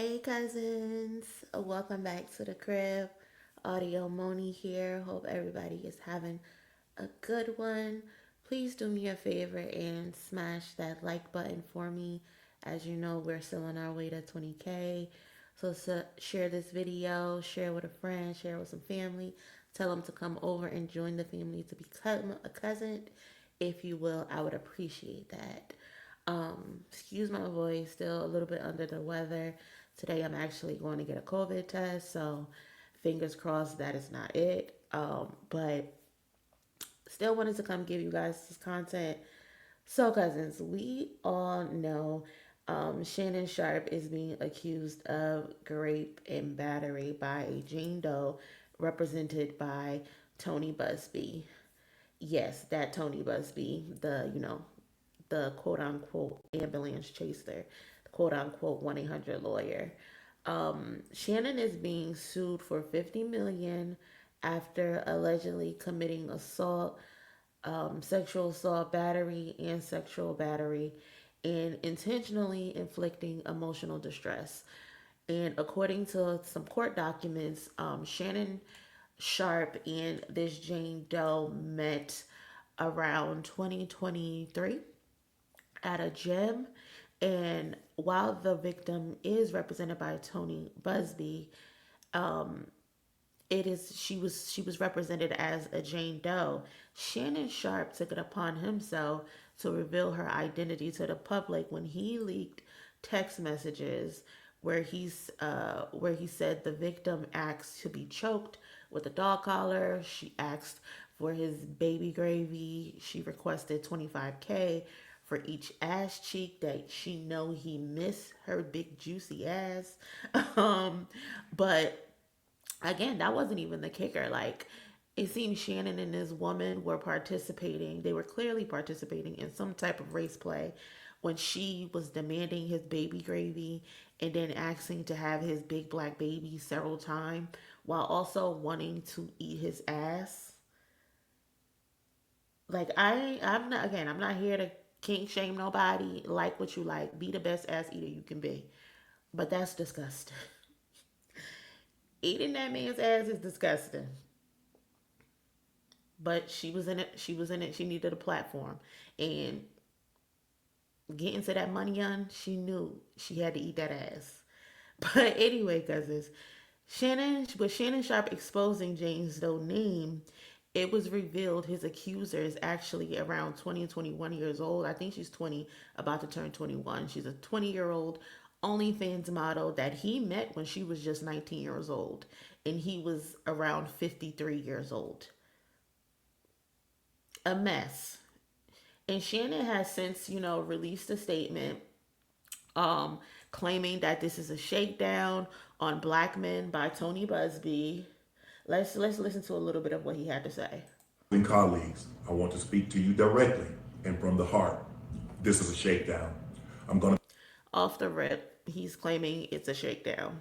Hey cousins, welcome back to the crib. Audio Moni here. Hope everybody is having a good one. Please do me a favor and smash that like button for me. As you know, we're still on our way to 20K. So share this video, share with a friend, share with some family. Tell them to come over and join the family to become a cousin. If you will, I would appreciate that. Excuse my voice, still a little bit under the weather. Today I'm actually going to get a COVID test, so fingers crossed that is not it. But still wanted to come give you guys this content. So, cousins, we all know Shannon Sharpe is being accused of rape and battery by a Jane Doe represented by Tony Buzbee. Yes, that Tony Buzbee, the quote unquote ambulance chaser, the quote unquote 1-800 lawyer. Shannon is being sued for 50 million after allegedly committing assault, sexual assault, battery, and sexual battery, and intentionally inflicting emotional distress. And according to some court documents, Shannon Sharpe and this Jane Doe met around 2023 at a gym. And while the victim is represented by Tony Buzbee, she was represented as a Jane Doe. Shannon Sharpe took it upon himself to reveal her identity to the public when he leaked text messages where he said the victim asked to be choked with a dog collar. She asked for his baby gravy. She requested 25K for each ass cheek that she know he missed her big juicy ass. But again, that wasn't even the kicker. Like, it seems Shannon and this woman were participating. They were clearly participating in some type of race play when she was demanding his baby gravy and then asking to have his big black baby several times while also wanting to eat his ass. Like, I'm not here to kink shame nobody. Like what you like. Be the best ass eater you can be. But that's disgusting. Eating that man's ass is disgusting. But she was in it. She was in it. She needed a platform. And getting to that money on, she knew she had to eat that ass. But anyway, cousins, Shannon Sharpe exposing James Doe name, it was revealed his accuser is actually around 20 and 21 years old. I think she's 20, about to turn 21. She's a 20-year-old OnlyFans model that he met when she was just 19 years old. And he was around 53 years old. A mess. And Shannon has since, released a statement um, claiming that this is a shakedown on black men by Tony Buzbee. Let's listen to a little bit of what he had to say. And colleagues, I want to speak to you directly and from the heart. This is a shakedown. I'm going to Off the rip, he's claiming it's a shakedown.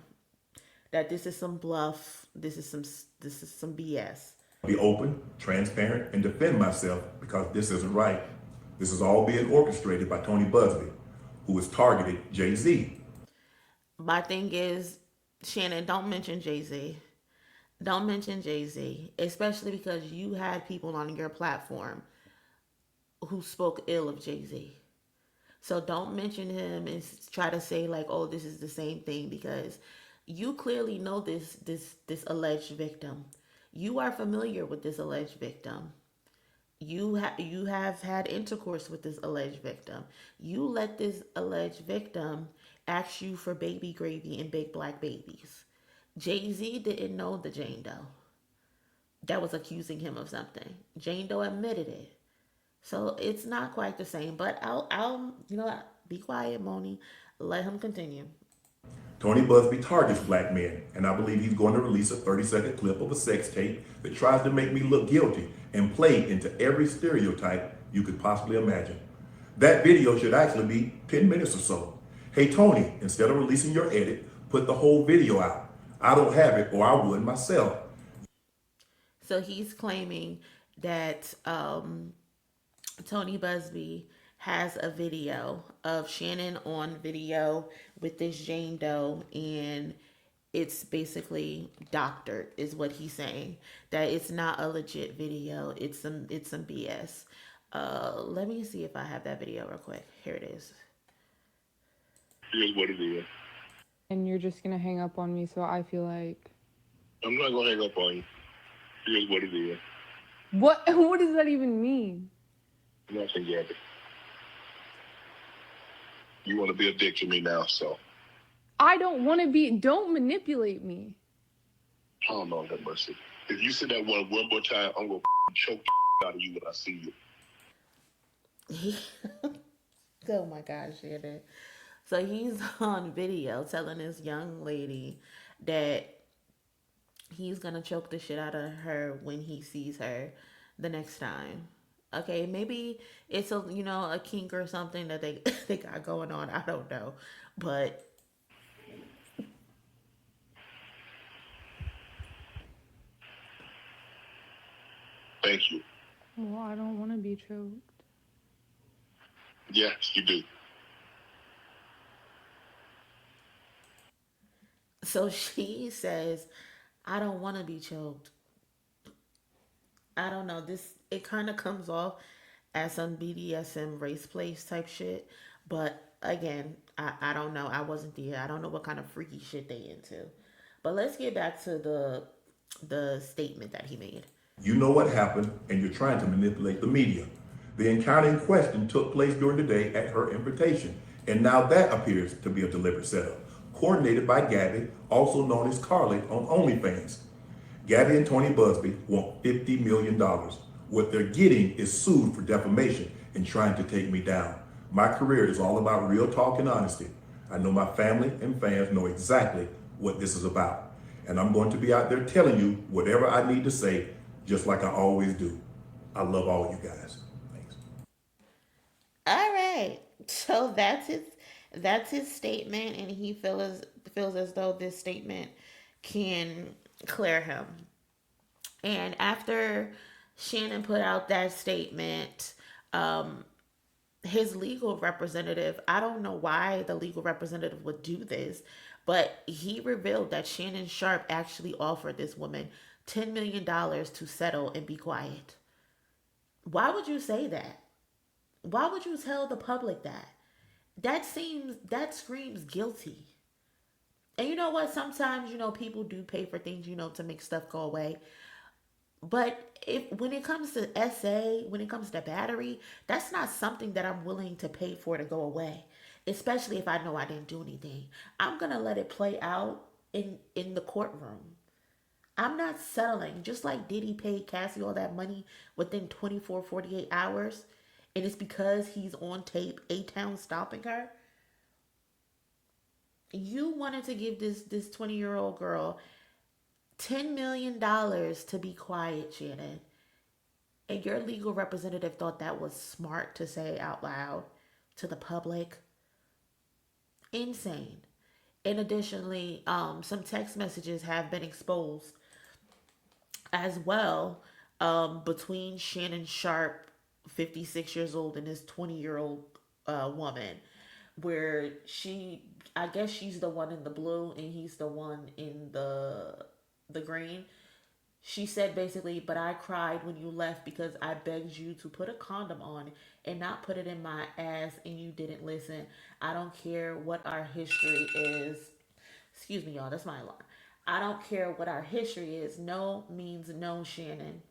That this is some bluff. This is some BS. be open, transparent, and defend myself because this isn't right. This is all being orchestrated by Tony Buzbee, who has targeted Jay-Z. My thing is, Shannon, don't mention Jay-Z. Don't mention Jay-Z, especially because you had people on your platform who spoke ill of Jay-Z. So don't mention him and try to say like, "Oh, this is the same thing," because you clearly know this alleged victim. You are familiar with this alleged victim. You have had intercourse with this alleged victim. You let this alleged victim ask you for baby gravy and big black babies. Jay Z didn't know the Jane Doe that was accusing him of something. Jane Doe admitted it. So it's not quite the same. But I'll be quiet, Moni. Let him continue. Tony Buzbee targets black men, and I believe he's going to release a 30-second clip of a sex tape that tries to make me look guilty and play into every stereotype you could possibly imagine. That video should actually be 10 minutes or so. Hey Tony, instead of releasing your edit, put the whole video out. I don't have it, or I would myself. So he's claiming that Tony Buzbee has a video of Shannon on video with this Jane Doe, and it's basically doctored, is what he's saying. That it's not a legit video. It's some BS. Let me see if I have that video real quick. Here it is. Here's what it is. And you're just gonna hang up on me, so I feel like. I'm not gonna hang up on you. Here's what it is. What? What does that even mean? Nothing, Gabby. You want to be a dick to me now, so. I don't want to be. Don't manipulate me. Oh, Lord have mercy. If you say that one more time, I'm gonna choke the out of you when I see you. Oh my gosh, Shannon. So he's on video telling this young lady that he's gonna choke the shit out of her when he sees her the next time. Okay, maybe it's a kink or something that they they got going on. I don't know, but Thank you. Well, I don't want to be choked. Yes, you do. so she says, "I don't want to be choked." I don't know. This it kind of comes off as some BDSM race place type shit, but again, I don't know. I wasn't there. I don't know what kind of freaky shit they into. But let's get back to the statement that he made. You know what happened, and you're trying to manipulate the media. The encounter in question took place during the day at her invitation, and now that appears to be a deliberate setup, coordinated by Gabby, also known as Carly on OnlyFans. Gabby and Tony Buzbee want $50 million. What they're getting is sued for defamation and trying to take me down. My career is all about real talk and honesty. I know my family and fans know exactly what this is about. And I'm going to be out there telling you whatever I need to say, just like I always do. I love all you guys. Thanks. All right. So that's his statement, and he feels as though this statement can clear him. And after Shannon put out that statement, his legal representative, I don't know why the legal representative would do this, but he revealed that Shannon Sharpe actually offered this woman $10 million to settle and be quiet. Why would you say that? Why would you tell the public that? That screams guilty. And you know what? Sometimes, people do pay for things, to make stuff go away. But if when it comes to SA, when it comes to battery, that's not something that I'm willing to pay for to go away. Especially if I know I didn't do anything. I'm gonna let it play out in the courtroom. I'm not settling. Just like Diddy paid Cassie all that money within 24, 48 hours. And it's because he's on tape, A-Town stopping her. You wanted to give this 20-year-old girl $10 million to be quiet, Shannon. And your legal representative thought that was smart to say out loud to the public. Insane. And additionally, some text messages have been exposed as well, between Shannon Sharpe, 56 years old, and this 20-year-old woman, where I guess she's the one in the blue and he's the one in the green. She said basically, but I cried when you left because I begged you to put a condom on and not put it in my ass, and you didn't listen. I don't care what our history is. Excuse me, y'all, that's my alarm. I don't care what our history is. No means no, Shannon.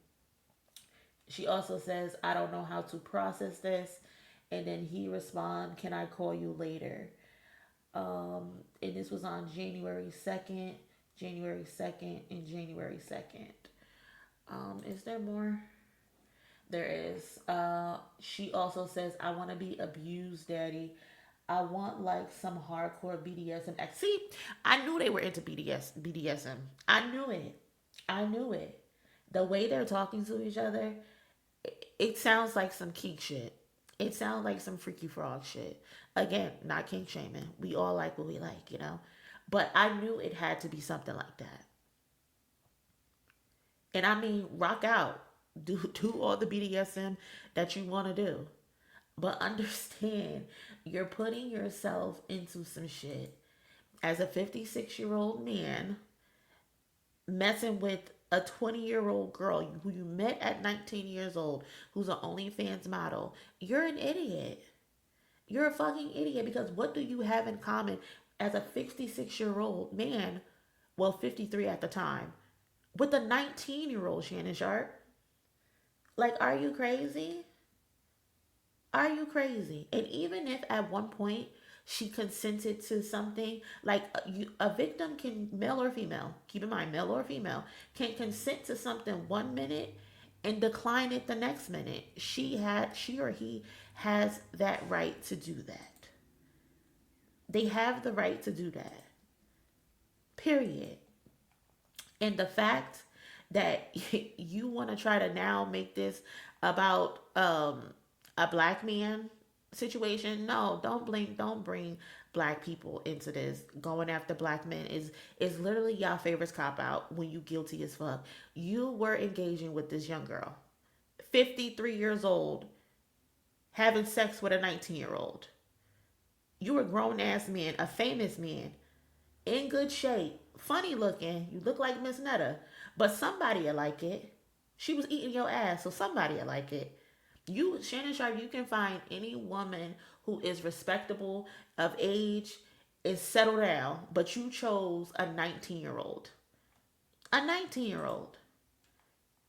She also says, I don't know how to process this. And then he responds, can I call you later? And this was on January 2nd, and January 2nd. Is there more? There is. She also says, I want to be abused, daddy. I want like some hardcore BDSM. See, I knew they were into BDSM. I knew it. I knew it. The way they're talking to each other, it sounds like some kink shit. It sounds like some freaky frog shit. Again, not kink shaming. We all like what we like. But I knew it had to be something like that. And I mean, rock out. Do all the BDSM that you want to do. But understand, you're putting yourself into some shit as a 56-year-old man messing with a 20-year-old girl who you met at 19 years old, who's an OnlyFans model. You're an idiot. You're a fucking idiot because what do you have in common as a 56-year-old man, well, 53 at the time, with a 19-year-old Shannon Sharpe? Like, are you crazy? Are you crazy? And even if at one point she consented to something, like a victim can, male or female, keep in mind, male or female, can consent to something 1 minute and decline it the next minute. She or he has that right to do that. They have the right to do that. Period. And the fact that you want to try to now make this about a black man situation, no, don't bring black people into this. Going after black men is literally y'all favorites cop out when you guilty as fuck. You were engaging with this young girl, 53 years old, having sex with a 19-year-old. You were a grown ass man, a famous man, in good shape, funny looking. You look like Miss Netta, but somebody will like it. She was eating your ass, so somebody will like it. You, Shannon Sharpe, you can find any woman who is respectable, of age, is settled down, but you chose a 19-year-old. A 19-year-old.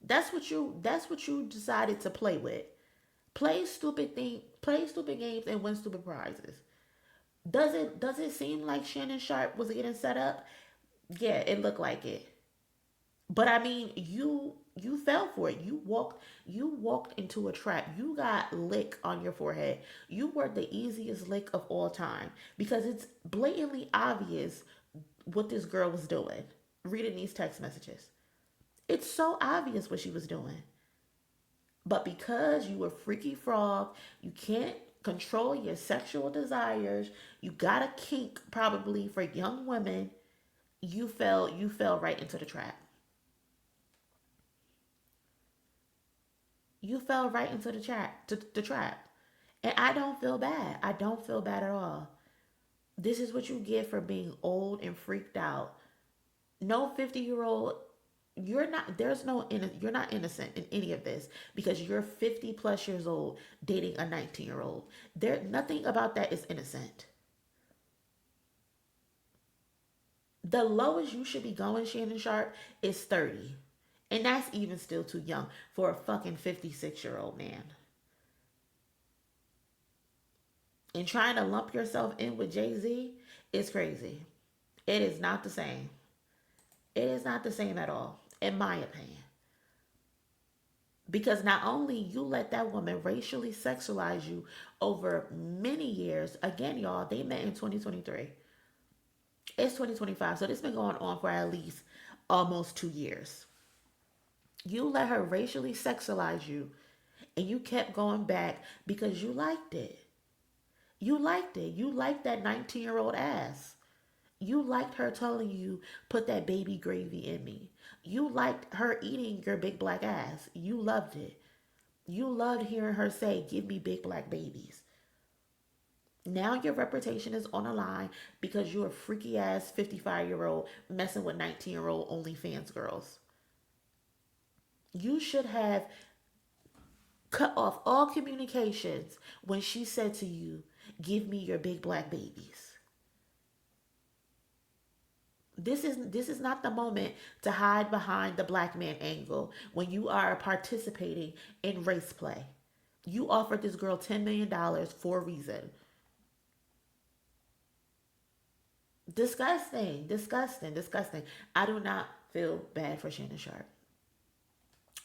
That's what you decided to play with. Play stupid games and win stupid prizes. Does it seem like Shannon Sharpe was getting set up? Yeah, it looked like it. But I mean, you fell for it. You walked into a trap. You got lick on your forehead. You were the easiest lick of all time because it's blatantly obvious what this girl was doing. Reading these text messages. It's so obvious what she was doing. But because you were freaky frog, you can't control your sexual desires, you got a kink probably for young women, you fell right into the trap. You fell right into the trap. And I don't feel bad. I don't feel bad at all. This is what you get for being old and freaked out. No 50-year-old, you're not innocent in any of this because you're 50 plus years old dating a 19-year-old. There nothing about that is innocent. The lowest you should be going, Shannon Sharpe, is 30. And that's even still too young for a fucking 56-year-old man. And trying to lump yourself in with Jay-Z is crazy. It is not the same. It is not the same at all, in my opinion. Because not only you let that woman racially sexualize you over many years, again, y'all, they met in 2023. It's 2025, so this has been going on for at least almost 2 years. You let her racially sexualize you, and you kept going back because you liked it. You liked it. You liked that 19-year-old ass. You liked her telling you, put that baby gravy in me. You liked her eating your big black ass. You loved it. You loved hearing her say, give me big black babies. Now your reputation is on the line because you're a freaky ass 55-year-old messing with 19-year-old OnlyFans girls. You should have cut off all communications when she said to you, give me your big black babies. This is not the moment to hide behind the black man angle when you are participating in race play. You offered this girl $10 million for a reason. Disgusting, disgusting, disgusting. I do not feel bad for Shannon Sharpe.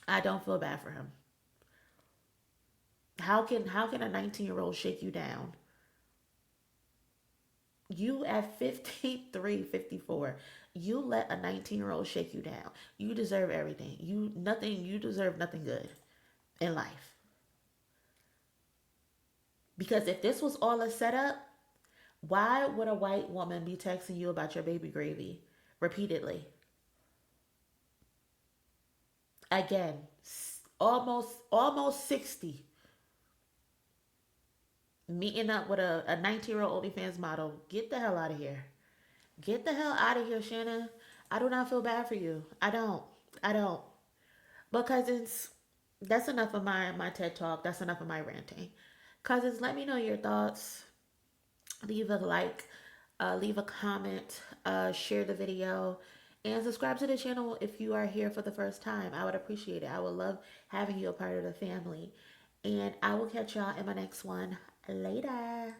I don't feel bad for him. How can a 19-year-old shake you down? You at 53, 54, you let a 19-year-old shake you down. You deserve everything. You deserve nothing good in life. Because if this was all a setup, why would a white woman be texting you about your baby gravy repeatedly? Again, almost 60. meeting up with a 19-year-old OnlyFans model. Get the hell out of here. Get the hell out of here, Shannon. I do not feel bad for you. I don't. I don't. But cousins, that's enough of my TED talk. That's enough of my ranting. Cousins, let me know your thoughts. Leave a like, leave a comment, share the video, and subscribe to the channel if you are here for the first time. I would appreciate it. I would love having you a part of the family. And I will catch y'all in my next one. Later.